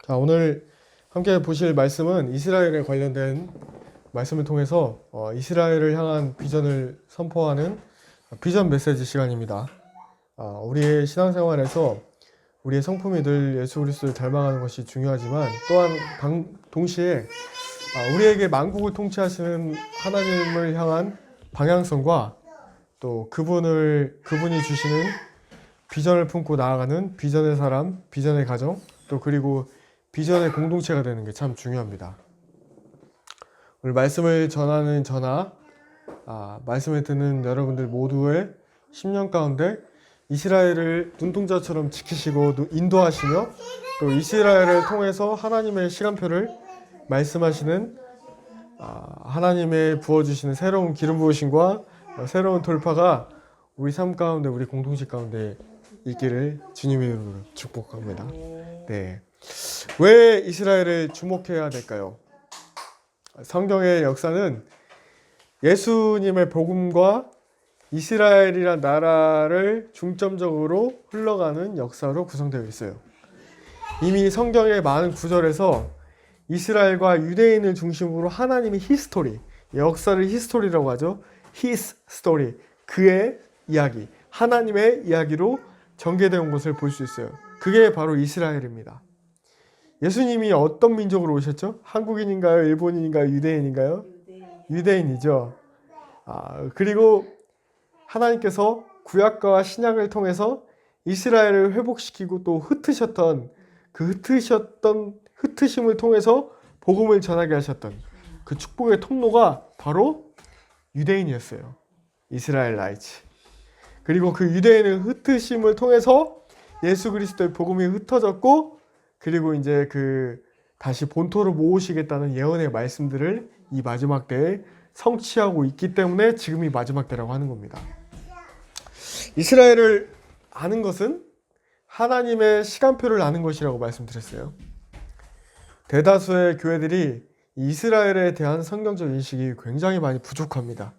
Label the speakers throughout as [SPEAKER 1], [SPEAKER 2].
[SPEAKER 1] 자, 오늘 함께 보실 말씀은 이스라엘에 관련된 말씀을 통해서 이스라엘을 향한 비전을 선포하는 비전 메시지 시간입니다. 우리의 신앙생활에서 우리의 성품이 늘 예수 그리스도를 닮아가는 것이 중요하지만 또한 동시에 우리에게 만국을 통치하시는 하나님을 향한 방향성과 또 그분이 주시는 비전을 품고 나아가는 비전의 사람, 비전의 가정, 또 그리고 비전의 공동체가 되는 게 참 중요합니다. 오늘 말씀을 전하는 저나 말씀을 듣는 여러분들 모두의 10년 가운데 이스라엘을 눈동자처럼 지키시고 인도하시며 또 이스라엘을 통해서 하나님의 시간표를 말씀하시는 하나님의 부어주시는 새로운 기름 부으심과 새로운 돌파가 우리 삶 가운데 우리 공동체 가운데 있기를 주님의 이름으로 축복합니다. 네. 왜 이스라엘을 주목해야 될까요? 성경의 역사는 예수님의 복음과 이스라엘이란 나라를 중점적으로 흘러가는 역사로 구성되어 있어요. 이미 성경의 많은 구절에서 이스라엘과 유대인을 중심으로 하나님의 히스토리, 역사를 히스토리라고 하죠. His story, 그의 이야기, 하나님의 이야기로 전개되어 온 것을 볼 수 있어요. 그게 바로 이스라엘입니다. 예수님이 어떤 민족으로 오셨죠? 한국인인가요? 일본인인가요? 유대인인가요? 유대인이죠. 그리고 하나님께서 구약과 신약을 통해서 이스라엘을 회복시키고 또 흩으셨던 흩으심을 통해서 복음을 전하게 하셨던 그 축복의 통로가 바로 유대인이었어요. 이스라엘라이트. 그리고 그 유대인의 흩으심을 통해서 예수 그리스도의 복음이 흩어졌고, 그리고 이제 다시 본토로 모으시겠다는 예언의 말씀들을 이 마지막 때에 성취하고 있기 때문에 지금이 마지막 때라고 하는 겁니다. 이스라엘을 아는 것은 하나님의 시간표를 아는 것이라고 말씀드렸어요. 대다수의 교회들이 이스라엘에 대한 성경적 인식이 굉장히 많이 부족합니다.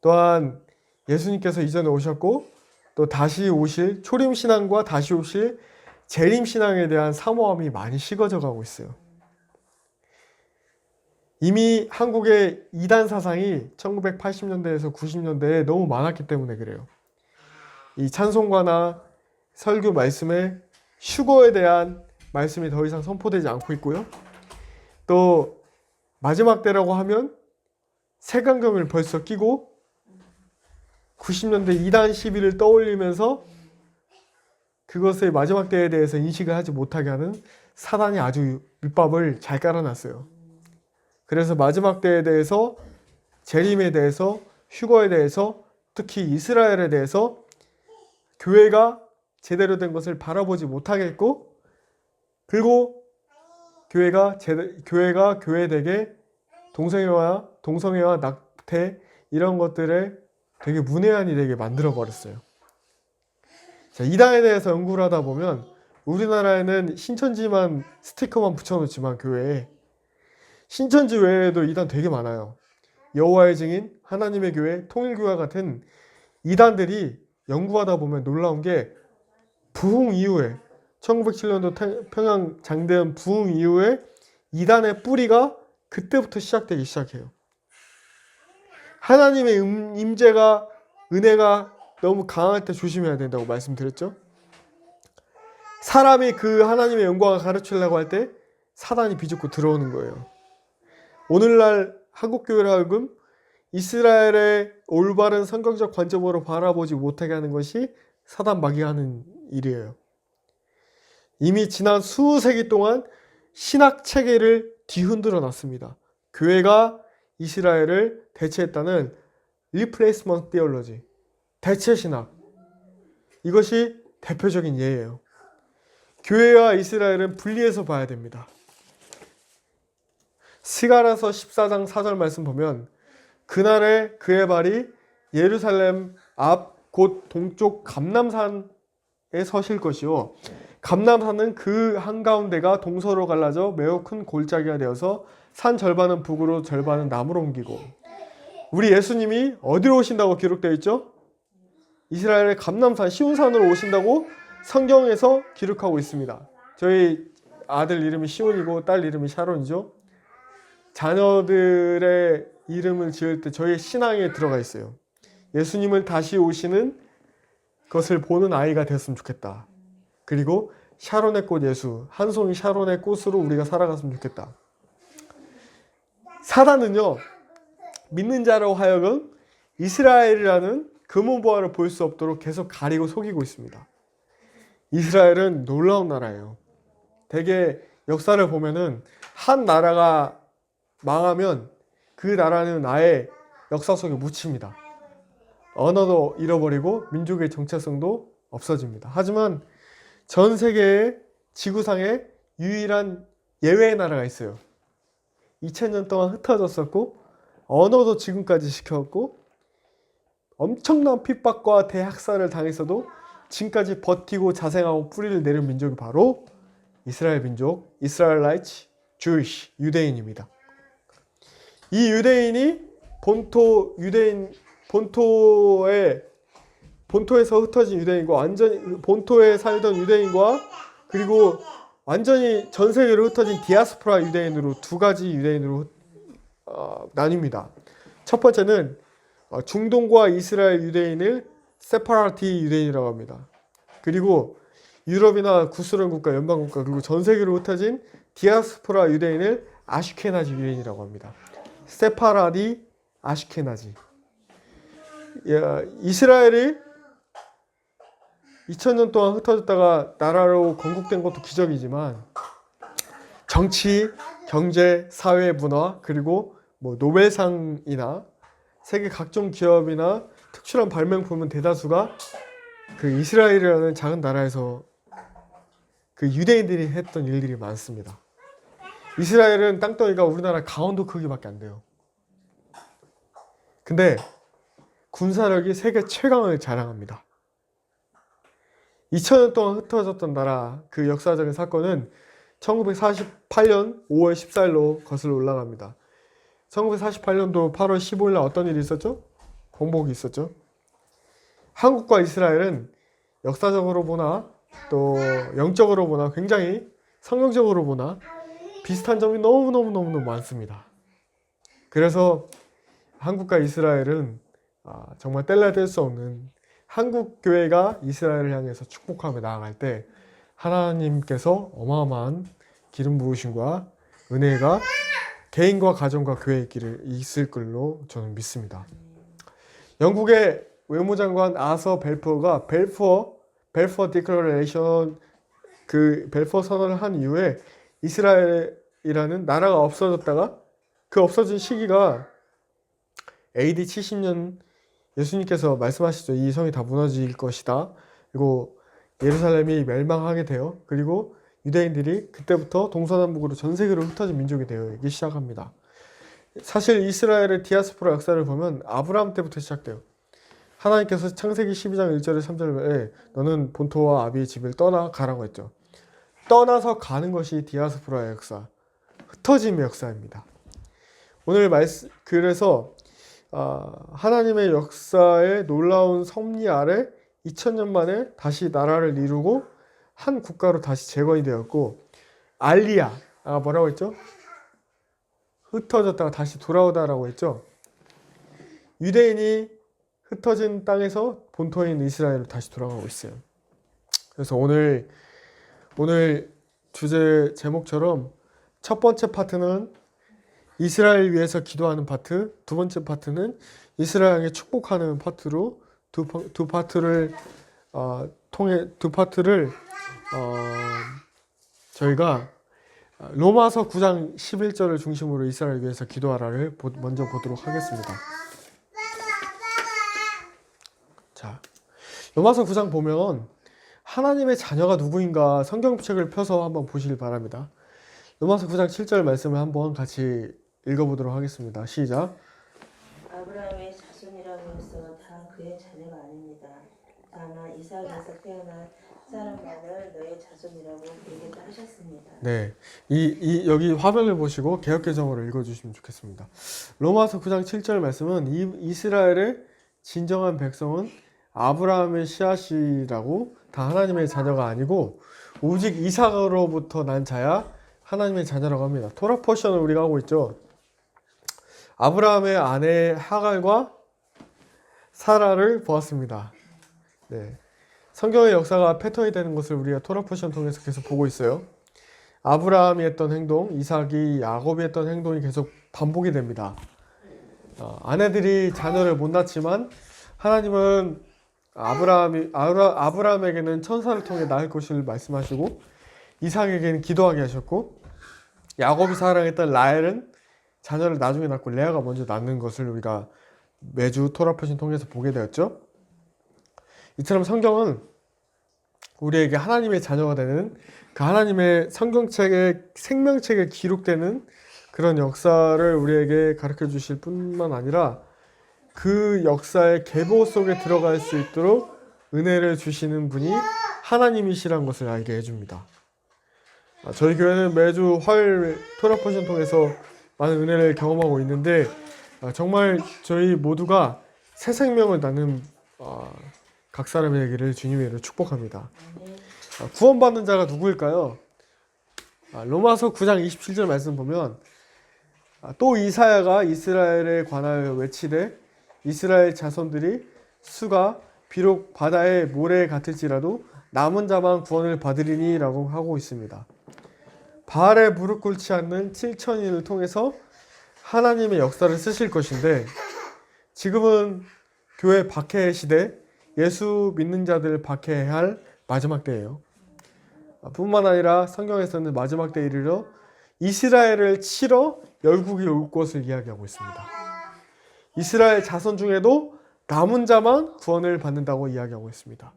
[SPEAKER 1] 또한 예수님께서 이전에 오셨고 또 다시 오실 초림신앙과 다시 오실 재림신앙에 대한 사모함이 많이 식어져 가고 있어요. 이미 한국의 이단 사상이 1980년대에서 90년대에 너무 많았기 때문에 그래요. 이 찬송가나 설교 말씀에 휴거에 대한 말씀이 더 이상 선포되지 않고 있고요. 또 마지막 때라고 하면 색안경을 벌써 끼고 90년대 이단 시비를 떠올리면서 그것의 마지막 때에 대해서 인식을 하지 못하게 하는 사단이 아주 밑밥을 잘 깔아놨어요. 그래서 마지막 때에 대해서, 재림에 대해서, 휴거에 대해서, 특히 이스라엘에 대해서 교회가 제대로 된 것을 바라보지 못하겠고, 그리고 교회가 교회되게 동성애와 낙태 이런 것들에 되게 문외한이 되게 만들어 버렸어요. 자, 이단에 대해서 연구를 하다 보면 우리나라에는 신천지만 스티커만 붙여놓지만 교회에 신천지 외에도 이단 되게 많아요. 여호와의 증인, 하나님의 교회, 통일교회 같은 이단들이 연구하다 보면 놀라운 게 부흥 이후에 1907년도 평양 장대현 부흥 이후에 이단의 뿌리가 그때부터 시작되기 시작해요. 하나님의 임재가 은혜가 너무 강할 때 조심해야 된다고 말씀드렸죠. 사람이 그 하나님의 영광을 가르치려고 할 때 사단이 비집고 들어오는 거예요. 오늘날 한국교회라 하여금 이스라엘의 올바른 성경적 관점으로 바라보지 못하게 하는 것이 사단 마귀가 하는 일이에요. 이미 지난 수세기 동안 신학 체계를 뒤흔들어 놨습니다. 교회가 이스라엘을 대체했다는 리플레이스먼트 티올로지, 대체 신학. 이것이 대표적인 예예요. 교회와 이스라엘은 분리해서 봐야 됩니다. 스가랴서 14장 4절 말씀 보면 그날에 그의 발이 예루살렘 앞 곧 동쪽 감람산에 서실 것이요 감람산은 그 한가운데가 동서로 갈라져 매우 큰 골짜기가 되어서 산 절반은 북으로 절반은 남으로 옮기고. 우리 예수님이 어디로 오신다고 기록되어 있죠? 이스라엘의 감람산 시온산으로 오신다고 성경에서 기록하고 있습니다. 저희 아들 이름이 시온이고 딸 이름이 샤론이죠. 자녀들의 이름을 지을 때 저희의 신앙에 들어가 있어요. 예수님을 다시 오시는 것을 보는 아이가 되었으면 좋겠다. 그리고 샤론의 꽃 예수, 한 송이 샤론의 꽃으로 우리가 살아갔으면 좋겠다. 사단은요, 믿는 자로 하여금 이스라엘이라는 금은보화를 볼 수 없도록 계속 가리고 속이고 있습니다. 이스라엘은 놀라운 나라예요. 대개 역사를 보면은 한 나라가 망하면 그 나라는 아예 역사 속에 묻힙니다. 언어도 잃어버리고 민족의 정체성도 없어집니다. 하지만 전 세계의 지구상에 유일한 예외의 나라가 있어요. 2000년 동안 흩어졌었고 언어도 지금까지 지켰고 엄청난 핍박과 대학살을 당했어도 지금까지 버티고 자생하고 뿌리를 내린 민족이 바로 이스라엘 민족, 이스라엘라이트, 주이시, 유대인입니다. 이 유대인이 본토에서 흩어진 유대인과 완전히 본토에 살던 유대인과 그리고 완전히 전 세계로 흩어진 디아스포라 유대인으로 두 가지 유대인으로 나뉩니다. 첫 번째는 중동과 이스라엘 유대인을 세파라티 유대인이라고 합니다. 그리고 유럽이나 구소련 국가, 연방 국가 그리고 전 세계로 흩어진 디아스포라 유대인을 아슈케나지 유대인이라고 합니다. 세파라디 아슈케나지. 이스라엘이 2000년 동안 흩어졌다가 나라로 건국된 것도 기적이지만 정치, 경제, 사회, 문화 그리고 노벨상이나 세계 각종 기업이나 특출한 발명품은 대다수가 그 이스라엘이라는 작은 나라에서 그 유대인들이 했던 일들이 많습니다. 이스라엘은 땅덩이가 우리나라 강원도 크기밖에 안 돼요. 근데 군사력이 세계 최강을 자랑합니다. 2000년 동안 흩어졌던 나라 그 역사적인 사건은 1948년 5월 14일로 거슬러 올라갑니다. 1948년도 8월 15일 날 어떤 일이 있었죠? 공복이 있었죠. 한국과 이스라엘은 역사적으로 보나 또 영적으로 보나 굉장히 성경적으로 보나 비슷한 점이 너무너무 많습니다. 그래서 한국과 이스라엘은 정말 뗄래야 뗄 수 없는 한국 교회가 이스라엘을 향해서 축복하며 나아갈 때 하나님께서 어마어마한 기름 부으심과 은혜가 개인과 가정과 교회에 있을 걸로 저는 믿습니다. 영국의 외무장관 아서 벨포어가 벨포어 디클러레이션 그 벨포어 선언을 한 이후에 이스라엘이라는 나라가 없어졌다가 그 없어진 시기가 AD 70년 예수님께서 말씀하시죠. 이 성이 다 무너질 것이다. 그리고 예루살렘이 멸망하게 돼요. 그리고 유대인들이 그때부터 동서남북으로 전 세계로 흩어진 민족이 되기 시작합니다. 사실 이스라엘의 디아스포라 역사를 보면 아브라함 때부터 시작돼요. 하나님께서 창세기 12장 1절에 3절에 너는 본토와 아비의 집을 떠나가라고 했죠. 떠나서 가는 것이 디아스포라의 역사, 흩어짐의 역사입니다. 오늘 그래서 하나님의 역사의 놀라운 섭리 아래 2000년 만에 다시 나라를 이루고 한 국가로 다시 재건이 되었고 알리야, 뭐라고 했죠? 흩어졌다가 다시 돌아오다라고 했죠. 유대인이 흩어진 땅에서 본토인 이스라엘로 다시 돌아가고 있어요. 그래서 오늘 주제 제목처럼 첫 번째 파트는 이스라엘 위해서 기도하는 파트, 두 번째 파트는 이스라엘에게 축복하는 파트로 두 파트를 저희가 로마서 9장 11절을 중심으로 이스라엘 위해서 기도하라를 먼저 보도록 하겠습니다. 자, 로마서 9장 보면 하나님의 자녀가 누구인가 성경책을 펴서 한번 보시길 바랍니다. 로마서 9장 7절 말씀을 한번 같이 읽어보도록 하겠습니다. 시작.
[SPEAKER 2] 아브라함의 자손이라고 해서 다 그의 자녀가 아닙니다. 다만 이삭에서 태어난 사람만을 너의 자손이라고 얘기도 하셨습니다.
[SPEAKER 1] 네, 여기 화면을 보시고 개역개정으로 읽어주시면 좋겠습니다. 로마서 9장 7절 말씀은 이스라엘의 진정한 백성은 아브라함의 씨앗이라고 다 하나님의 자녀가 아니고 오직 이삭으로부터 난 자야 하나님의 자녀라고 합니다. 토라 포션을 우리가 하고 있죠. 아브라함의 아내 하갈과 사라를 보았습니다. 네. 성경의 역사가 패턴이 되는 것을 우리가 토라 포션 통해서 계속 보고 있어요. 아브라함이 했던 행동, 이삭이 야곱이 했던 행동이 계속 반복이 됩니다. 아내들이 자녀를 못 낳지만 하나님은 아브라함에게는 천사를 통해 낳을 것을 말씀하시고 이삭에게는 기도하게 하셨고 야곱이 사랑했던 라헬은 자녀를 나중에 낳고 레아가 먼저 낳는 것을 우리가 매주 토라 포션 통해서 보게 되었죠. 이처럼 성경은 우리에게 하나님의 자녀가 되는 그 하나님의 성경책의 생명책에 기록되는 그런 역사를 우리에게 가르쳐 주실 뿐만 아니라 그 역사의 계보 속에 들어갈 수 있도록 은혜를 주시는 분이 하나님이시라는 것을 알게 해줍니다. 저희 교회는 매주 화요일 토라 포션 통해서 많은 은혜를 경험하고 있는데 정말 저희 모두가 새 생명을 낳는 각 사람이 되기를 주님의 이름으로 축복합니다. 구원받는 자가 누구일까요? 로마서 9장 27절 말씀 보면 또 이사야가 이스라엘에 관하여 외치되 이스라엘 자손들이 수가 비록 바다의 모래 같을지라도 남은 자만 구원을 받으리니 라고 하고 있습니다. 바알에 무릎 꿇지 않는 7천인을 통해서 하나님의 역사를 쓰실 것인데 지금은 교회 박해 시대, 예수 믿는 자들 박해할 마지막 때예요. 뿐만 아니라 성경에서는 마지막 때에 이르러 이스라엘을 치러 열국이 올 것을 이야기하고 있습니다. 이스라엘 자손 중에도 남은 자만 구원을 받는다고 이야기하고 있습니다.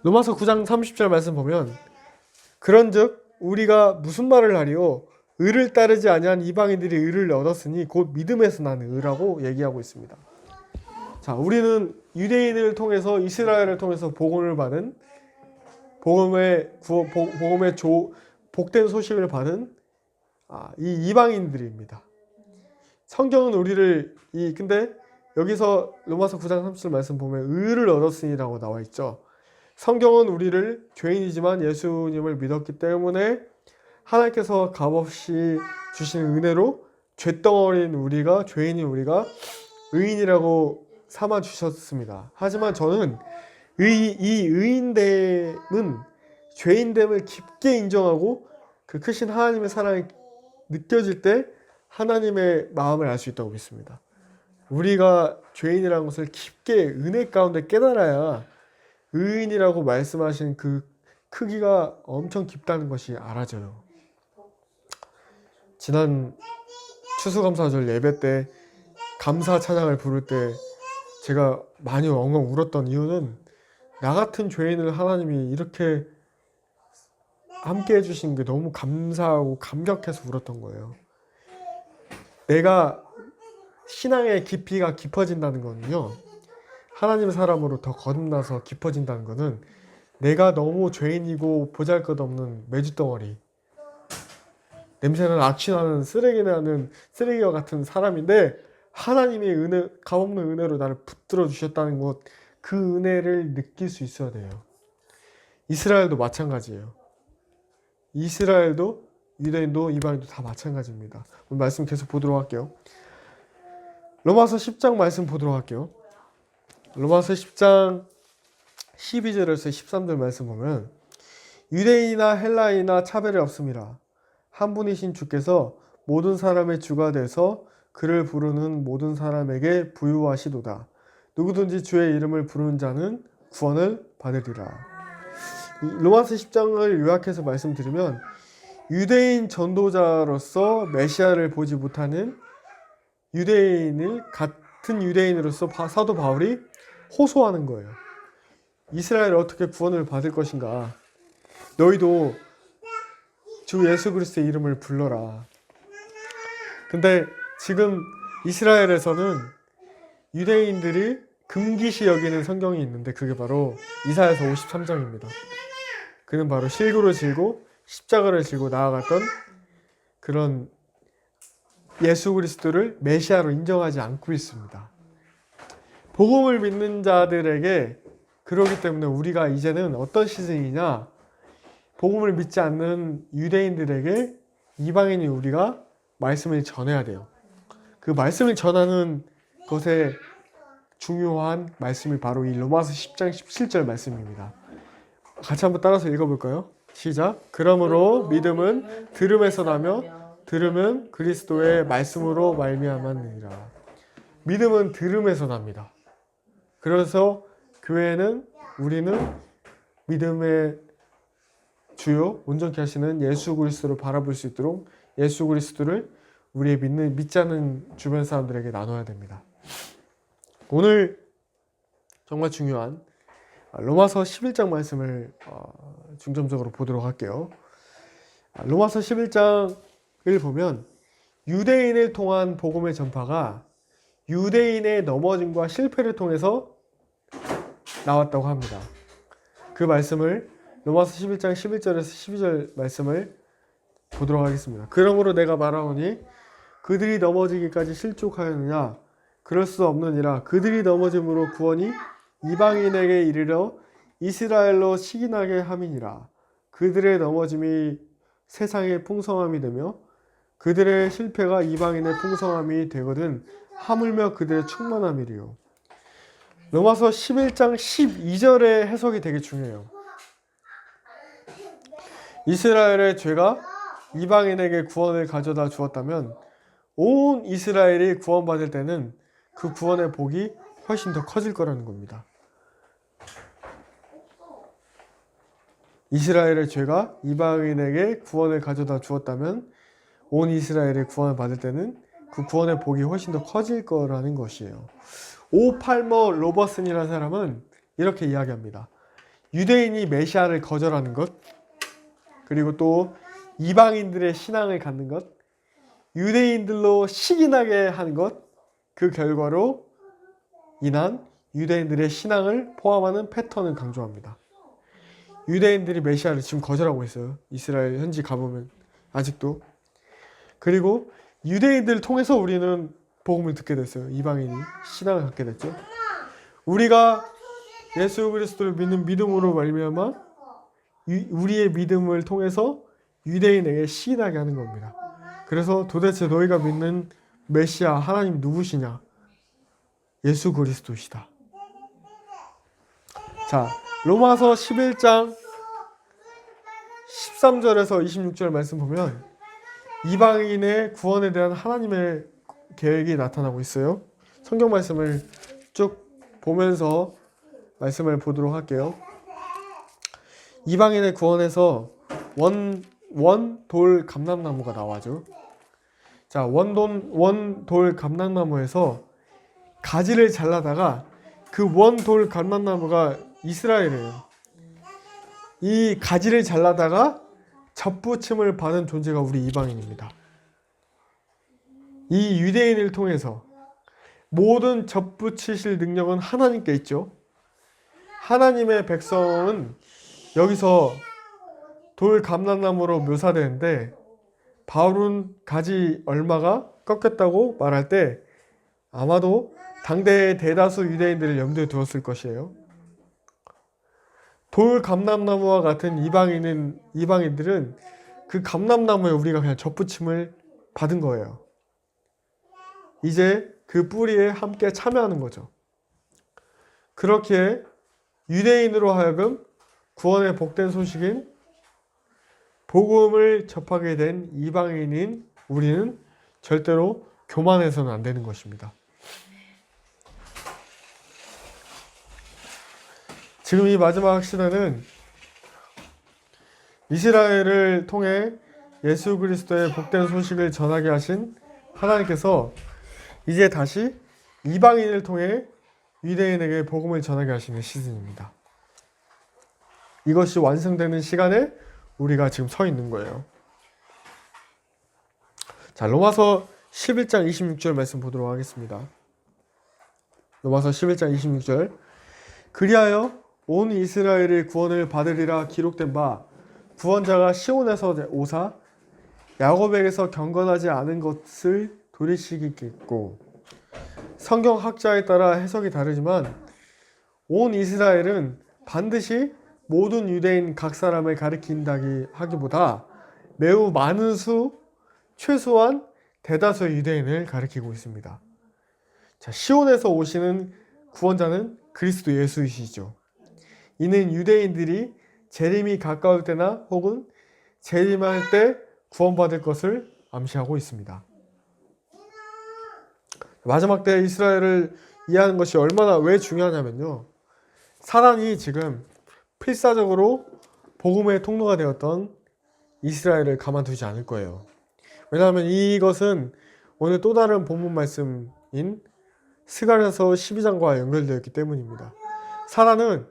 [SPEAKER 1] 로마서 9장 30절 말씀 보면 그런즉 우리가 무슨 말을 하리요 의를 따르지 아니한 이방인들이 의를 얻었으니 곧 믿음에서 난 의라고 얘기하고 있습니다. 자, 우리는 유대인을 통해서 이스라엘을 통해서 복음을 받은 복음의 복된 소식을 받은 이 이방인들입니다. 성경은 우리를 근데 여기서 로마서 9장 30절 말씀 보면 의를 얻었으니라고 나와 있죠. 성경은 우리를 죄인이지만 예수님을 믿었기 때문에 하나님께서 값없이 주신 은혜로 죄덩어리인 우리가 죄인인 우리가 의인이라고 삼아 주셨습니다. 하지만 저는 이 의인됨은 죄인됨을 깊게 인정하고 그 크신 하나님의 사랑이 느껴질 때 하나님의 마음을 알 수 있다고 믿습니다. 우리가 죄인이라는 것을 깊게 은혜 가운데 깨달아야 의인이라고 말씀하신 그 크기가 엄청 깊다는 것이 알아져요. 지난 추수감사절 예배 때 감사 찬양을 부를 때 제가 많이 엉엉 울었던 이유는 나 같은 죄인을 하나님이 이렇게 함께 해주신 게 너무 감사하고 감격해서 울었던 거예요. 내가 신앙의 깊이가 깊어진다는 거는요, 하나님의 사람으로 더 거듭나서 깊어진다는 거는 내가 너무 죄인이고 보잘것없는 메주덩어리, 냄새나는 악취나는 쓰레기와 같은 사람인데 하나님의 은혜, 값없는 은혜로 나를 붙들어 주셨다는 것, 그 은혜를 느낄 수 있어야 돼요. 이스라엘도 마찬가지예요. 이스라엘도 유대인도 이방인도 다 마찬가지입니다. 오늘 말씀 계속 보도록 할게요. 로마서 10장 말씀 보도록 할게요. 로마서 10장 12절에서 13절 말씀 보면 유대인이나 헬라인이나 차별이 없습니다. 한 분이신 주께서 모든 사람의 주가 돼서 그를 부르는 모든 사람에게 부유하시도다. 누구든지 주의 이름을 부르는 자는 구원을 받으리라. 로마서 10장을 요약해서 말씀드리면 유대인 전도자로서 메시아를 보지 못하는 유대인을 같은 유대인으로서 사도 바울이 호소하는 거예요. 이스라엘이 어떻게 구원을 받을 것인가? 너희도 주 예수 그리스도의 이름을 불러라. 근데 지금 이스라엘에서는 유대인들이 금기시 여기는 성경이 있는데 그게 바로 이사야서 53장입니다. 그는 바로 실구를 질고 십자가를 질고 나아갔던 그런 예수 그리스도를 메시아로 인정하지 않고 있습니다. 복음을 믿는 자들에게 그렇기 때문에 우리가 이제는 어떤 시즌이냐? 복음을 믿지 않는 유대인들에게 이방인이 우리가 말씀을 전해야 돼요. 그 말씀을 전하는 것에 중요한 말씀이 바로 이 로마서 10장 17절 말씀입니다. 같이 한번 따라서 읽어볼까요? 시작. 그러므로 믿음은 들음에서 나며 들음은 그리스도의 말씀으로 말미암았느니라. 믿음은 들음에서 납니다. 그래서 교회는 우리는 믿음의 주요 온전케 하시는 예수 그리스도를 바라볼 수 있도록 예수 그리스도를 우리의 믿지 않는 주변 사람들에게 나눠야 됩니다. 오늘 정말 중요한 로마서 11장 말씀을 중점적으로 보도록 할게요. 로마서 11장을 보면 유대인을 통한 복음의 전파가 유대인의 넘어짐과 실패를 통해서 나왔다고 합니다. 그 말씀을 로마서 11장 11절에서 12절 말씀을 보도록 하겠습니다. 그러므로 내가 말하오니 그들이 넘어지기까지 실족하였느냐? 그럴 수 없느니라. 그들이 넘어짐으로 구원이 이방인에게 이르러 이스라엘로 시기나게 함이니라. 그들의 넘어짐이 세상의 풍성함이 되며 그들의 실패가 이방인의 풍성함이 되거든 하물며 그들의 충만함이리요. 로마서 11장 12절의 해석이 되게 중요해요. 이스라엘의 죄가 이방인에게 구원을 가져다 주었다면 온 이스라엘이 구원받을 때는 그 구원의 복이 훨씬 더 커질 거라는 겁니다. 이스라엘의 죄가 이방인에게 구원을 가져다 주었다면 온 이스라엘이 구원을 받을 때는 그 구원의 복이 훨씬 더 커질 거라는 것이에요. 오 팔머 로버슨이라는 사람은 이렇게 이야기합니다. 유대인이 메시아를 거절하는 것, 그리고 또 이방인들의 신앙을 갖는 것, 유대인들로 시기나게 하는 것, 그 결과로 인한 유대인들의 신앙을 포함하는 패턴을 강조합니다. 유대인들이 메시아를 지금 거절하고 있어요. 이스라엘 현지 가보면 아직도. 그리고 유대인들을 통해서 우리는 복음을 듣게 됐어요. 이방인이 신앙을 갖게 됐죠. 우리가 예수 그리스도를 믿는 믿음으로 말미암아 우리의 믿음을 통해서 유대인에게 시인하게 하는 겁니다. 그래서 도대체 너희가 믿는 메시아 하나님 누구시냐? 예수 그리스도시다. 자, 로마서 11장 13절에서 26절 말씀 보면 이방인의 구원에 대한 하나님의 계획이 나타나고 있어요. 성경 말씀을 쭉 보면서 말씀을 보도록 할게요. 이방인의 구원에서 원돌 감람나무가 나와죠. 자, 원돌 감람나무에서 가지를 잘라다가 그 원돌 감람나무가 이스라엘이에요. 이 가지를 잘라다가 접붙임을 받은 존재가 우리 이방인입니다. 이 유대인을 통해서 모든 접붙이실 능력은 하나님께 있죠. 하나님의 백성은 여기서 돌 감람나무로 묘사되는데 바울은 가지 얼마가 꺾였다고 말할 때 아마도 당대의 대다수 유대인들을 염두에 두었을 것이에요. 돌 감람나무와 같은 이방인들은 그 감람나무에 우리가 그냥 접붙임을 받은 거예요. 이제 그 뿌리에 함께 참여하는 거죠. 그렇게 유대인으로 하여금 구원의 복된 소식인 복음을 접하게 된 이방인인 우리는 절대로 교만해서는 안 되는 것입니다. 지금 이 마지막 시대는 이스라엘을 통해 예수 그리스도의 복된 소식을 전하게 하신 하나님께서 이제 다시 이방인을 통해 유대인에게 복음을 전하게 하시는 시즌입니다. 이것이 완성되는 시간에 우리가 지금 서 있는 거예요. 자, 로마서 11장 26절 말씀 보도록 하겠습니다. 로마서 11장 26절. 그리하여 온 이스라엘의 구원을 받으리라 기록된 바 구원자가 시온에서 오사 야곱에게서 경건하지 않은 것을 돌이키겠고. 성경학자에 따라 해석이 다르지만 온 이스라엘은 반드시 모든 유대인 각 사람을 가리킨다기 하기보다 매우 많은 수, 최소한 대다수의 유대인을 가리키고 있습니다. 자, 시온에서 오시는 구원자는 그리스도 예수이시죠. 이는 유대인들이 재림이 가까울 때나 혹은 재림할 때 구원받을 것을 암시하고 있습니다. 마지막 때 이스라엘을 이해하는 것이 얼마나 왜 중요하냐면요. 사단이 지금 필사적으로 복음의 통로가 되었던 이스라엘을 가만두지 않을 거예요. 왜냐하면 이것은 오늘 또 다른 본문 말씀인 스가랴서 12장과 연결되어 있기 때문입니다. 사단은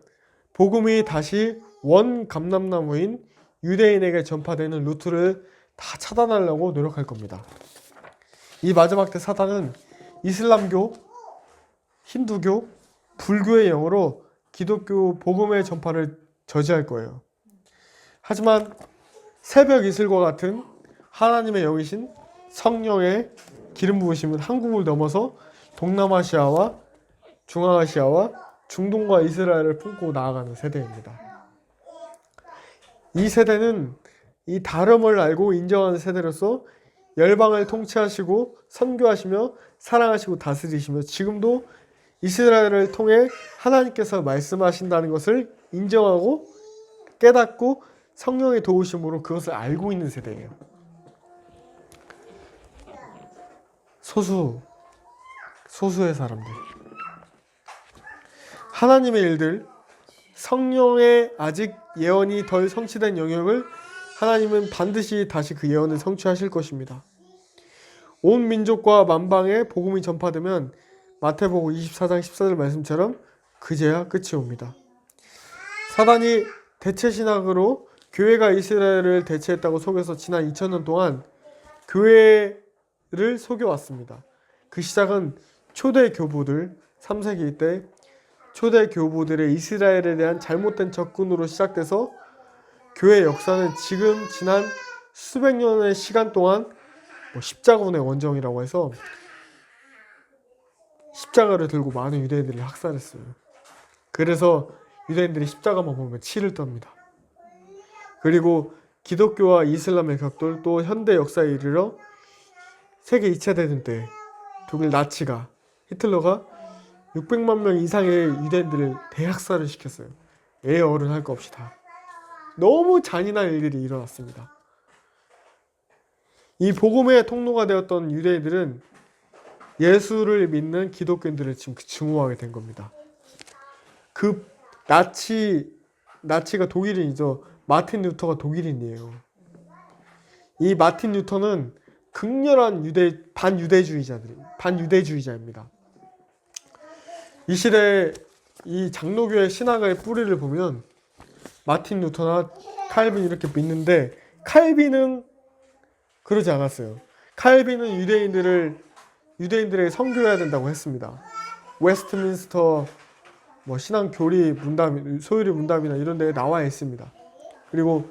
[SPEAKER 1] 복음이 다시 원 감람나무인 유대인에게 전파되는 루트를 다 차단하려고 노력할 겁니다. 이 마지막 때 사단은 이슬람교, 힌두교, 불교의 영으로 기독교 복음의 전파를 저지할 거예요. 하지만 새벽 이슬과 같은 하나님의 영이신 성령의 기름 부으심은 한국을 넘어서 동남아시아와 중앙아시아와 중동과 이스라엘을 품고 나아가는 세대입니다. 이 세대는 이 다름을 알고 인정하는 세대로서 열방을 통치하시고 선교하시며 사랑하시고 다스리시며 지금도 이스라엘을 통해 하나님께서 말씀하신다는 것을 인정하고 깨닫고 성령의 도우심으로 그것을 알고 있는 세대예요. 소수의 사람들. 하나님의 일들, 성령의 아직 예언이 덜 성취된 영역을 하나님은 반드시 다시 그 예언을 성취하실 것입니다. 온 민족과 만방에 복음이 전파되면 마태복음 24장 14절 말씀처럼 그제야 끝이 옵니다. 사단이 대체신학으로 교회가 이스라엘을 대체했다고 속여서 지난 2000년 동안 교회를 속여왔습니다. 그 시작은 초대 교부들 3세기 때 초대 교부들의 이스라엘에 대한 잘못된 접근으로 시작돼서 교회 역사는 지금 지난 수백 년의 시간 동안 십자군의 원정이라고 해서 십자가를 들고 많은 유대인들을 학살했어요. 그래서 유대인들이 십자가만 보면 치를 떱니다. 그리고 기독교와 이슬람의 격돌 또 현대 역사에 이르러 세계 2차 대전 때 독일 나치가 히틀러가 600만 명 이상의 유대인들을 대학살을 시켰어요. 애 어른 할 거 없이 다. 너무 잔인한 일들이 일어났습니다. 이 복음의 통로가 되었던 유대인들은 예수를 믿는 기독교인들을 지금 증오하게 된 겁니다. 그 나치가 독일인이죠. 마틴 루터가 독일인이에요. 이 마틴 루터는 극렬한 반유대주의자입니다. 이 시대에 이 장로교의 신학의 뿌리를 보면 마틴 루터나 칼빈 이렇게 믿는데 칼빈은 그러지 않았어요. 칼빈은 유대인들에게 선교해야 된다고 했습니다. 웨스트민스터 신앙 교리 문답, 소유리 문답이나 이런 데에 나와 있습니다. 그리고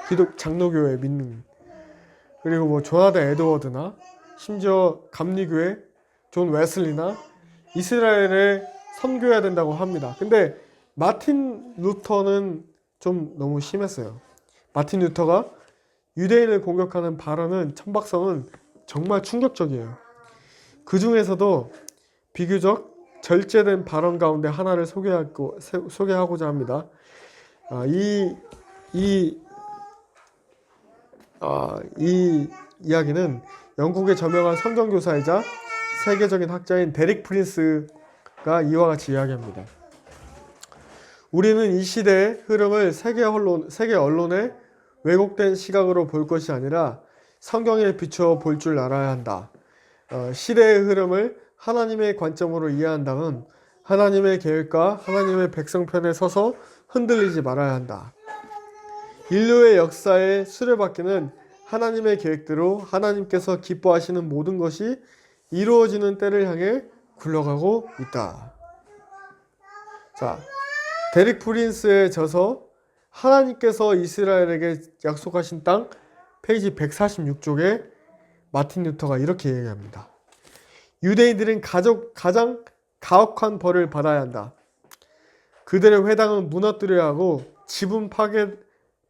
[SPEAKER 1] 기독 장로교회 믿는 그리고 조나단 에드워드나 심지어 감리교회 존 웨슬리나 이스라엘에 선교해야 된다고 합니다. 근데 마틴 루터는 좀 너무 심했어요. 마틴 루터가 유대인을 공격하는 발언은 천박성은 정말 충격적이에요. 그 중에서도 비교적 절제된 발언 가운데 하나를 소개하고자 합니다. 이 이야기는 영국의 저명한 성경교사이자 세계적인 학자인 데릭 프린스가 이와 같이 이야기합니다. 우리는 이 시대의 흐름을 세계 언론의 왜곡된 시각으로 볼 것이 아니라 성경에 비추어 볼 줄 알아야 한다. 시대의 흐름을 하나님의 관점으로 이해한다면 하나님의 계획과 하나님의 백성 편에 서서 흔들리지 말아야 한다. 인류의 역사의 수레바퀴는 하나님의 계획대로 하나님께서 기뻐하시는 모든 것이 이루어지는 때를 향해 굴러가고 있다. 자, 데릭 프린스의 저서 하나님께서 이스라엘에게 약속하신 땅 페이지 146쪽에 마틴 루터가 이렇게 얘기합니다. 유대인들은 가장 가혹한 벌을 받아야 한다. 그들의 회당은 무너뜨려야 하고 집은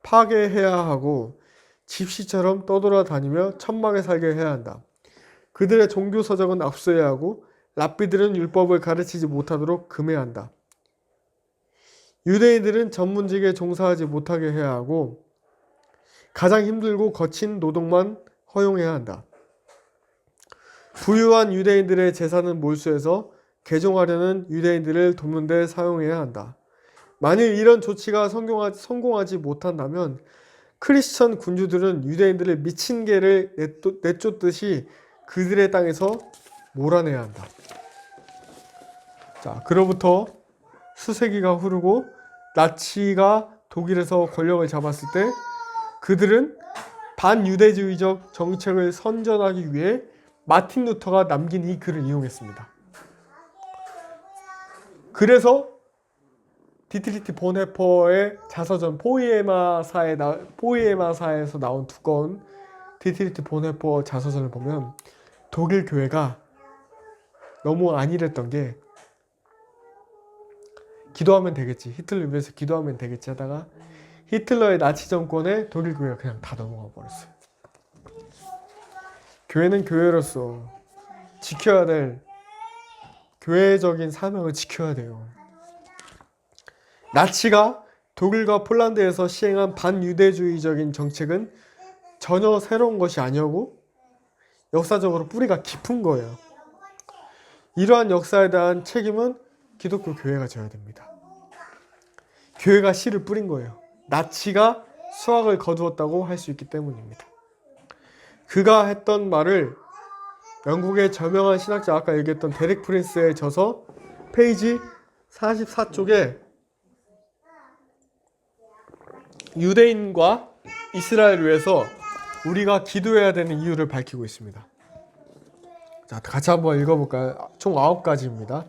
[SPEAKER 1] 파괴해야 하고 집시처럼 떠돌아다니며 천막에 살게 해야 한다. 그들의 종교 서적은 압수해야 하고 랍비들은 율법을 가르치지 못하도록 금해야 한다. 유대인들은 전문직에 종사하지 못하게 해야 하고 가장 힘들고 거친 노동만 허용해야 한다. 부유한 유대인들의 재산은 몰수해서 개종하려는 유대인들을 돕는 데 사용해야 한다. 만일 이런 조치가 성공하지 못한다면 크리스천 군주들은 유대인들을 미친 개를 내쫓듯이 그들의 땅에서 몰아내야 한다. 자, 그로부터 수세기가 흐르고 나치가 독일에서 권력을 잡았을 때 그들은 반유대주의적 정책을 선전하기 위해 마틴 루터가 남긴 이 글을 이용했습니다. 그래서 디트리히 본헤퍼의 자서전 포이에마사에서 나온 두꺼운 디트리히 본헤퍼 자서전을 보면 독일 교회가 너무 안일했던 게 기도하면 되겠지, 히틀러를 위해서 기도하면 되겠지 하다가 히틀러의 나치 정권에 독일 교회가 그냥 다 넘어가 버렸어요. 교회는 교회로서 지켜야 될 교회적인 사명을 지켜야 돼요. 나치가 독일과 폴란드에서 시행한 반유대주의적인 정책은 전혀 새로운 것이 아니었고 역사적으로 뿌리가 깊은 거예요. 이러한 역사에 대한 책임은 기독교 교회가 져야 됩니다. 교회가 씨를 뿌린 거예요. 나치가 수확을 거두었다고 할 수 있기 때문입니다. 그가 했던 말을 영국의 저명한 신학자, 아까 얘기했던 데렉 프린스의 저서 페이지 44쪽에 유대인과 이스라엘을 위해서 우리가 기도해야 되는 이유를 밝히고 있습니다. 자, 같이 한번 읽어볼까요? 총 9가지입니다.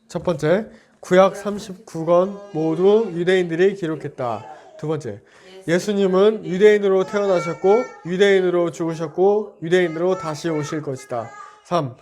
[SPEAKER 1] 첫 번째, 구약 39권 모두 유대인들이 기록했다. 두 번째, 예수님은 유대인으로 태어나셨고 유대인으로 죽으셨고 유대인으로 다시 오실 것이다. 3.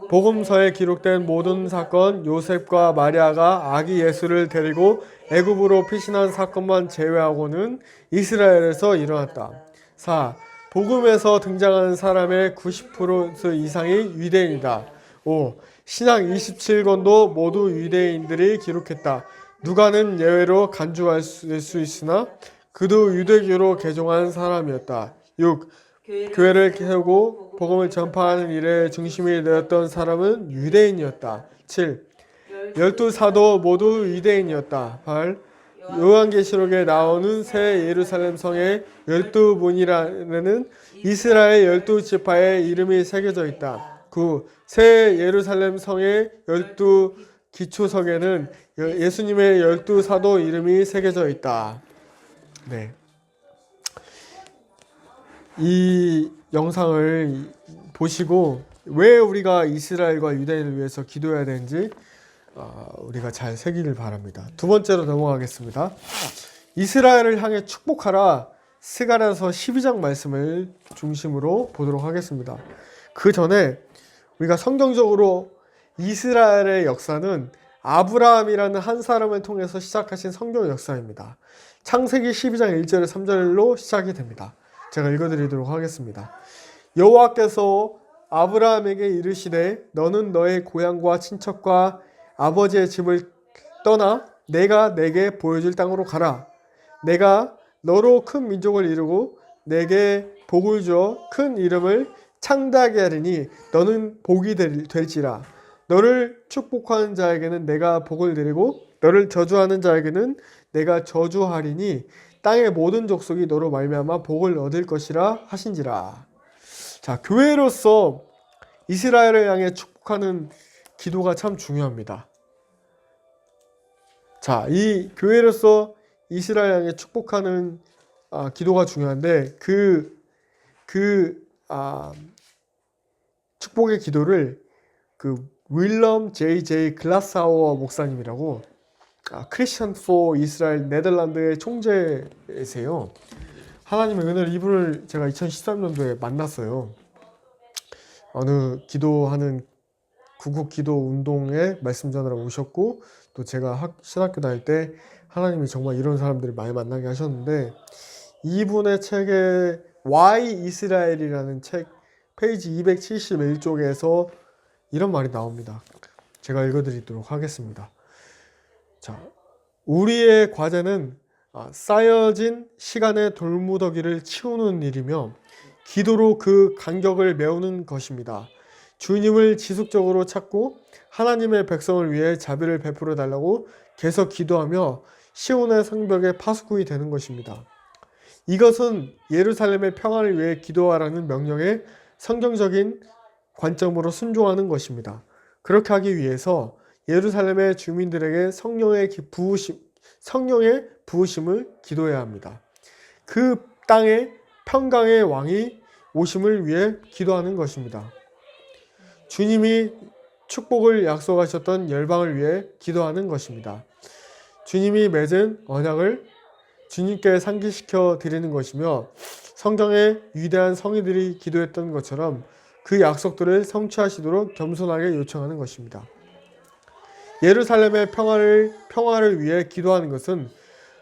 [SPEAKER 1] 복음서에 기록된 모든 사건, 요셉과 마리아가 아기 예수를 데리고 애굽으로 피신한 사건만 제외하고는 이스라엘에서 일어났다. 4. 복음에서 등장하는 사람의 90% 이상이 유대인이다. 5. 신약 27권도 모두 유대인들이 기록했다. 누가는 예외로 간주할 수 있으나 그도 유대교로 개종한 사람이었다. 6. 교회를 세우고 복음을 전파하는 일에 중심이 되었던 사람은 유대인이었다. 7. 12사도 모두 유대인이었다. 8. 요한계시록에 나오는 새 예루살렘 성의 12분이라는 이스라엘 12지파의 이름이 새겨져 있다. 9. 새 예루살렘 성의 12기초석에는 예수님의 12사도 이름이 새겨져 있다. 네. 이 영상을 보시고 왜 우리가 이스라엘과 유대인을 위해서 기도해야 되는지 우리가 잘 새기길 바랍니다. 두 번째로 넘어가겠습니다. 이스라엘을 향해 축복하라, 스가랴서 12장 말씀을 중심으로 보도록 하겠습니다. 그 전에 우리가 성경적으로 이스라엘의 역사는 아브라함이라는 한 사람을 통해서 시작하신 성경 역사입니다. 창세기 12장 1절 3절로 시작이 됩니다. 제가 읽어드리도록 하겠습니다. 여호와께서 아브라함에게 이르시되 너는 너의 고향과 친척과 아버지의 집을 떠나 내가 내게 보여줄 땅으로 가라. 내가 너로 큰 민족을 이루고 내게 복을 주어 큰 이름을 창대하게 하리니 너는 복이 될지라. 너를 축복하는 자에게는 내가 복을 내리고 너를 저주하는 자에게는 내가 저주하리니 땅의 모든 족속이 너로 말미암아 복을 얻을 것이라 하신지라. 자, 교회로서 이스라엘을 향해 축복하는 기도가 참 중요합니다. 자, 이 교회로서 이스라엘 향해 축복하는 기도가 중요한데 축복의 기도를 윌럼 J.J. 글라사워 목사님이라고 크리스천 포 이스라엘 네덜란드의 총재세요. 하나님의 은혜를 이분을 제가 2013년도에 만났어요. 어느 기도하는 구국 기도 운동에 말씀 전하러 오셨고 또 제가 신학교 다닐 때 하나님이 정말 이런 사람들을 많이 만나게 하셨는데, 이분의 책에 Why 이스라엘이라는 책 페이지 271쪽에서 이런 말이 나옵니다. 제가 읽어드리도록 하겠습니다. 자, 우리의 과제는 쌓여진 시간의 돌무더기를 치우는 일이며 기도로 그 간격을 메우는 것입니다. 주님을 지속적으로 찾고 하나님의 백성을 위해 자비를 베풀어 달라고 계속 기도하며 시온의 성벽의 파수꾼이 되는 것입니다. 이것은 예루살렘의 평화를 위해 기도하라는 명령에 성경적인 관점으로 순종하는 것입니다. 그렇게 하기 위해서 예루살렘의 주민들에게 성령의 부으심을 기도해야 합니다. 그 땅에 평강의 왕이 오심을 위해 기도하는 것입니다. 주님이 축복을 약속하셨던 열방을 위해 기도하는 것입니다. 주님이 맺은 언약을 주님께 상기시켜 드리는 것이며 성경의 위대한 성인들이 기도했던 것처럼 그 약속들을 성취하시도록 겸손하게 요청하는 것입니다. 예루살렘의 평화를 위해 기도하는 것은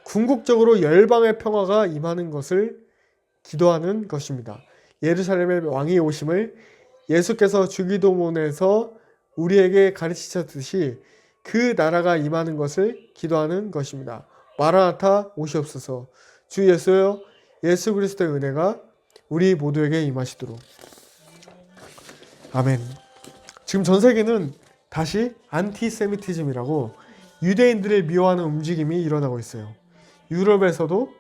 [SPEAKER 1] 궁극적으로 열방의 평화가 임하는 것을 기도하는 것입니다. 예루살렘의 왕이 오심을 예수께서 주기도문에서 우리에게 가르치셨듯이 그 나라가 임하는 것을 기도하는 것입니다. 마라나타 오시옵소서. 주 예수여, 예수 그리스도의 은혜가 우리 모두에게 임하시도록. 아멘. 지금 전 세계는 다시 안티세미티즘이라고 유대인들을 미워하는 움직임이 일어나고 있어요. 유럽에서도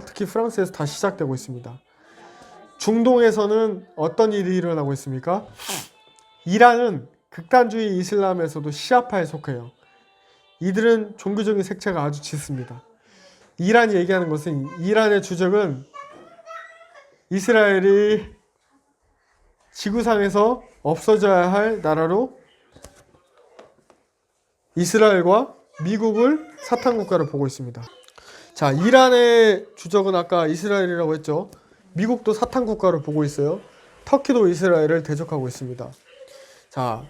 [SPEAKER 1] 특히 프랑스에서 다 시작되고 있습니다. 중동에서는 어떤 일이 일어나고 있습니까? 이란은 극단주의 이슬람에서도 시아파에 속해요. 이들은 종교적인 색채가 아주 짙습니다. 이란이 얘기하는 것은, 이란의 주적은 이스라엘이 지구상에서 없어져야 할 나라로 이스라엘과 미국을 사탄국가로 보고 있습니다. 자, 이란의 주적은 아까 이스라엘이라고 했죠. 미국도 사탄국가로 보고 있어요. 터키도 이스라엘을 대적하고 있습니다. 자,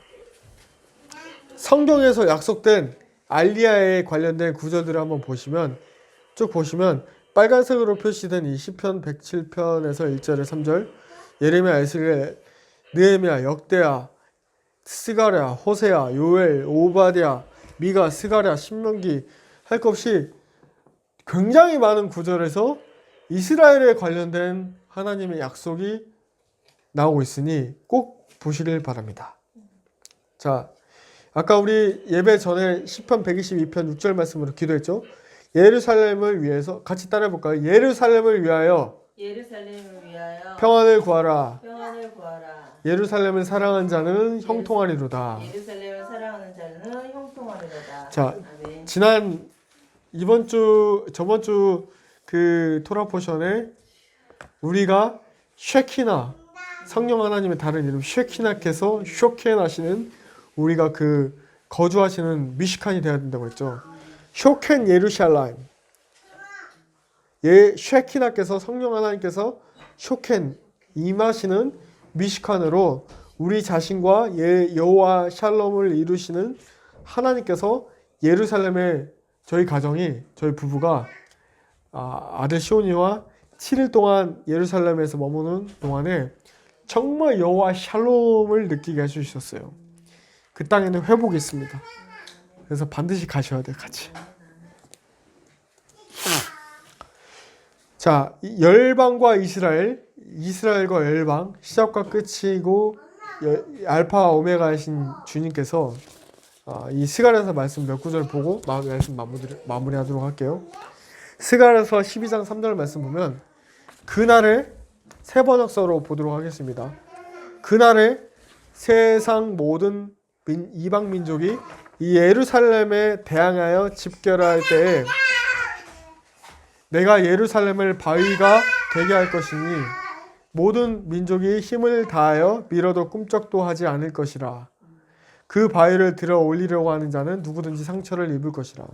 [SPEAKER 1] 성경에서 약속된 알리야에 관련된 구절들을 한번 쭉 보시면 빨간색으로 표시된 이 시편 107편에서 1절에 3절, 예레미야, 에스겔, 느헤미야, 역대야, 스가랴, 호세야, 요엘, 오바댜, 미가, 스가랴, 신명기 할 것 없이 굉장히 많은 구절에서 이스라엘에 관련된 하나님의 약속이 나오고 있으니 꼭 보시길 바랍니다. 자, 아까 우리 예배 전에 시편 122편 6절 말씀으로 기도했죠. 예루살렘을 위해서 같이 따라해 볼까요? 예루살렘을 위하여 평안을 구하라. 예루살렘을 사랑하는 자는 형통하리로다. 자, 아멘. 저번 주 그 토라 포션에 우리가 쉐키나, 성령 하나님의 다른 이름 쉐키나께서 쇼켄 하시는, 우리가 그 거주하시는 미시칸이 되어야 된다고 했죠. 쇼켄 예루샬라임. 쉐키나께서, 성령 하나님께서 쇼켄 임하시는 미시칸으로 우리 자신과 여호와 샬롬을 이루시는 하나님께서 예루살렘에 저희 가정이, 저희 부부가 아들 시온이와 7일 동안 예루살렘에서 머무는 동안에 정말 여호와 샬롬을 느끼게 해주셨어요. 그 땅에는 회복이 있습니다. 그래서 반드시 가셔야 돼요, 같이. 자, 열방과 이스라엘과 열방, 시작과 끝이고 알파 오메가이신 주님께서 이 스가랴서 말씀 몇 구절 보고 말씀 마무리하도록 할게요. 스가랴서 12장 3절 말씀 보면, 그날에 세 번역서로 보도록 하겠습니다. 그날에 세상 모든 이방 민족이 이 예루살렘에 대항하여 집결할 때에 내가 예루살렘을 바위가 되게 할 것이니 모든 민족이 힘을 다하여 밀어도 꿈쩍도 하지 않을 것이라. 그 바위를 들어 올리려고 하는 자는 누구든지 상처를 입을 것이라.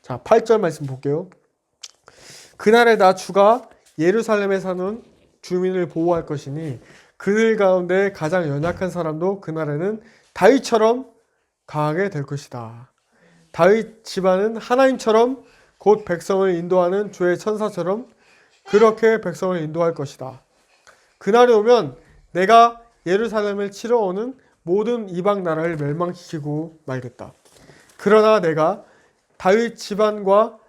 [SPEAKER 1] 자, 8절 말씀 볼게요. 그날에 나 주가 예루살렘에 사는 주민을 보호할 것이니 그들 가운데 가장 연약한 사람도 그날에는 다윗처럼 강하게 될 것이다. 다윗 집안은 하나님처럼 곧 백성을 인도하는 주의 천사처럼 그렇게 백성을 인도할 것이다. 그날이 오면 내가 예루살렘을 치러 오는 모든 이방 나라를 멸망시키고 말겠다. 그러나 내가 다윗 집안과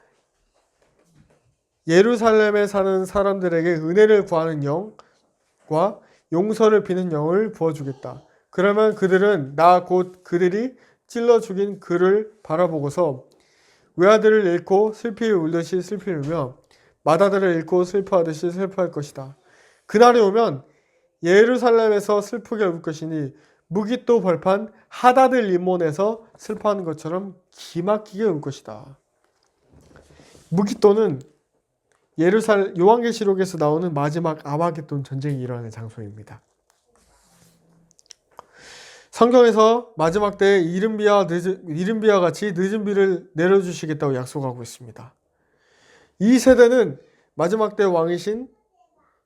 [SPEAKER 1] 예루살렘에 사는 사람들에게 은혜를 구하는 영과 용서를 비는 영을 부어주겠다. 그러면 그들은 나 곧 그들이 찔러 죽인 그를 바라보고서 외아들을 잃고 슬피 울듯이 슬피 울며 맏아들을 잃고 슬퍼하듯이 슬퍼할 것이다. 그날이 오면 예루살렘에서 슬프게 울 것이니 무기또 벌판 하다들 리몬에서 슬퍼하는 것처럼 기막히게 울 것이다. 무기또는 요한계시록에서 나오는 마지막 아마겟돈 전쟁이 일어나는 장소입니다. 성경에서 마지막 때에 이른 비와 같이 늦은 비를 내려주시겠다고 약속하고 있습니다. 이 세대는 마지막 때 왕이신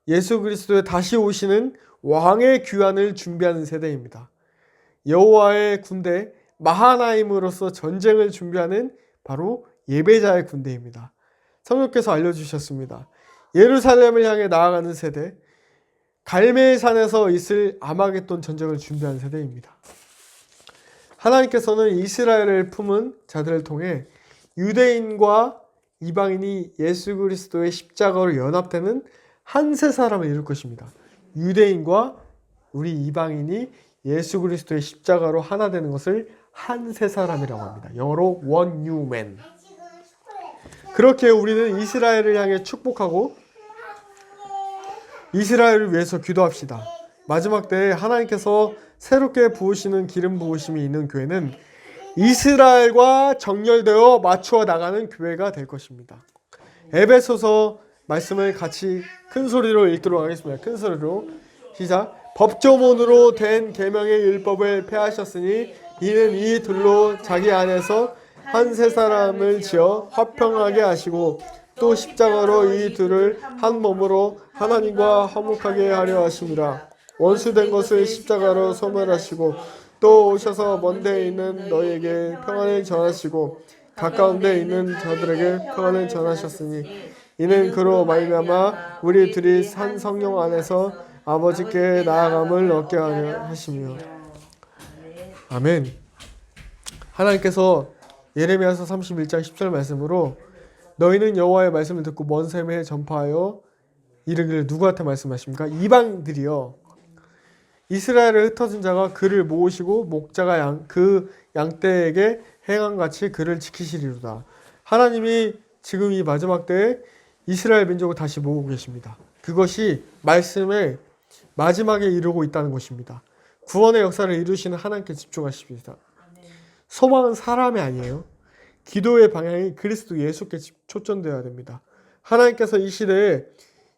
[SPEAKER 1] 예수 그리스도의 다시 오시는 왕의 귀환을 준비하는 세대입니다. 여호와의 군대 마하나임으로서 전쟁을 준비하는 바로 예배자의 군대입니다. 성령께서 알려주셨습니다. 예루살렘을 향해 나아가는 세대, 갈멜 산에서 있을 아마겟돈 전쟁을 준비한 세대입니다. 하나님께서는 이스라엘을 품은 자들을 통해 유대인과 이방인이 예수 그리스도의 십자가로 연합되는 한 세 사람을 이룰 것입니다. 유대인과 우리 이방인이 예수 그리스도의 십자가로 하나 되는 것을 한 세 사람이라고 합니다. 영어로 one new man. 그렇게 우리는 이스라엘을 향해 축복하고 이스라엘을 위해서 기도합시다. 마지막 때에 하나님께서 새롭게 부으시는 기름 부으심이 있는 교회는 이스라엘과 정렬되어 맞추어 나가는 교회가 될 것입니다. 에베소서 말씀을 같이 큰 소리로 읽도록 하겠습니다. 큰 소리로 시작. 법조문으로 된 계명의 율법을 폐하셨으니 이는 이 둘로 자기 안에서 한 세 사람을 지어 화평하게 하시고 또 십자가로 이 둘을 한 몸으로 하나님과 화목하게 하려 하심이라. 원수된 것을 십자가로 소멸하시고 또 오셔서 먼 데에 있는 너희에게 평안을 전하시고 가까운 데에 있는 저들에게 평안을 전하셨으니 이는 그로 말미암아 우리 둘이 한 성령 안에서 아버지께 나아감을 얻게 하려 하시며. 아멘. 하나님께서 예레미야서 31장 10절 말씀으로 너희는 여호와의 말씀을 듣고 먼 샘에 전파하여 이르기를 누구한테 말씀하십니까? 이방들이요. 이스라엘을 흩어진 자가 그를 모으시고 목자가 그 양떼에게 행함같이 그를 지키시리로다. 하나님이 지금 이 마지막 때에 이스라엘 민족을 다시 모으고 계십니다. 그것이 말씀의 마지막에 이르고 있다는 것입니다. 구원의 역사를 이루시는 하나님께 집중하십시다. 소망은 사람이 아니에요. 기도의 방향이 그리스도 예수께 초점되어야 됩니다. 하나님께서 이 시대에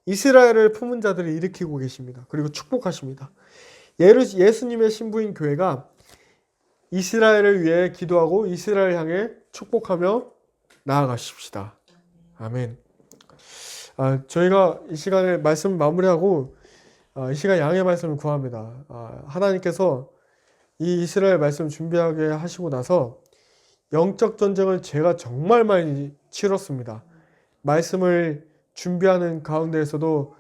[SPEAKER 1] 이스라엘을 품은 자들을 일으키고 계십니다. 그리고 축복하십니다. 예수님의 신부인 교회가 이스라엘을 위해 기도하고 이스라엘 향해 축복하며 나아가십시다. 아멘. 저희가 이 시간에 말씀 마무리하고 이 시간 양의 말씀을 구합니다. 하나님께서 이 이스라엘 말씀 준비하게 하시고 나서 영적 전쟁을 제가 정말 많이 치렀습니다. 말씀을 준비하는 가운데에서도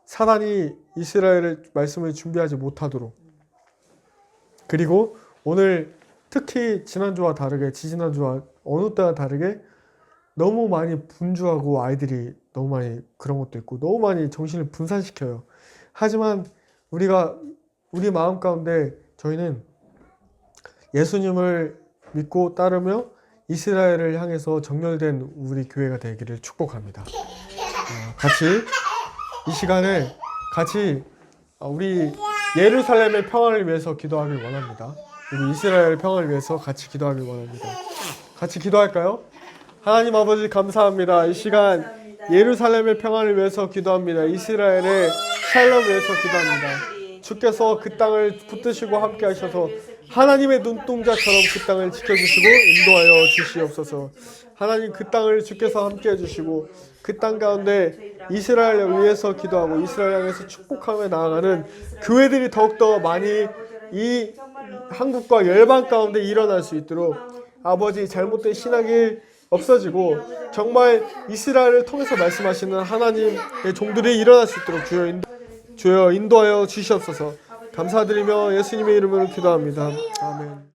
[SPEAKER 1] 사단이 이스라엘의 말씀을 준비하지 못하도록, 그리고 오늘 특히 지난주와 다르게 지지난주와 어느 때와 다르게 너무 많이 분주하고 아이들이 너무 많이 그런 것도 있고 너무 많이 정신을 분산시켜요. 하지만 우리 마음 가운데 저희는 예수님을 믿고 따르며 이스라엘을 향해서 정렬된 우리 교회가 되기를 축복합니다. 같이 이 시간에 같이 우리 예루살렘의 평화를 위해서 기도하길 원합니다. 우리 이스라엘 평화를 위해서 같이 기도하길 원합니다. 같이 기도할까요? 하나님 아버지 감사합니다. 이 시간 예루살렘의 평화를 위해서 기도합니다. 이스라엘의 샬롬을 위해서 기도합니다. 주께서 그 땅을 붙드시고 함께 하셔서 하나님의 눈동자처럼 그 땅을 지켜주시고 인도하여 주시옵소서. 하나님 그 땅을 주께서 함께 해주시고 그 땅 가운데 이스라엘을 위해서 기도하고 이스라엘 향해서 축복하며 나아가는 교회들이 더욱더 많이 이 한국과 열방 가운데 일어날 수 있도록 아버지 잘못된 신학이 없어지고 정말 이스라엘을 통해서 말씀하시는 하나님의 종들이 일어날 수 있도록 주여 인도하여 주시옵소서. 감사드리며 예수님의 이름으로 기도합니다. 아멘.